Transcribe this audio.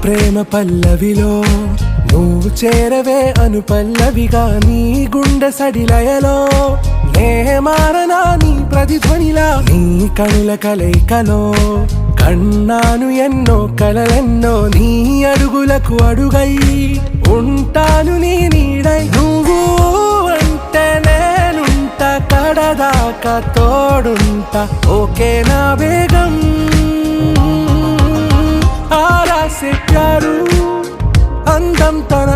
ప్రేమ పల్లవిలో నువ్వు చేరవే అను పల్లవిగా నీ గుండె సడిలయలో నే మారనా నీ ప్రతిధ్వనిలా నీ కనుల కలయికలో కన్నాను ఎన్నో కలలెన్నో నీ అడుగులకు అడుగై ఉంటాను నీ నీడై నువ్వు అంటే నేనుంట కడదాకా తోడుంటా ఓకే నా బేగం ఆరా से प्यारू అందం తన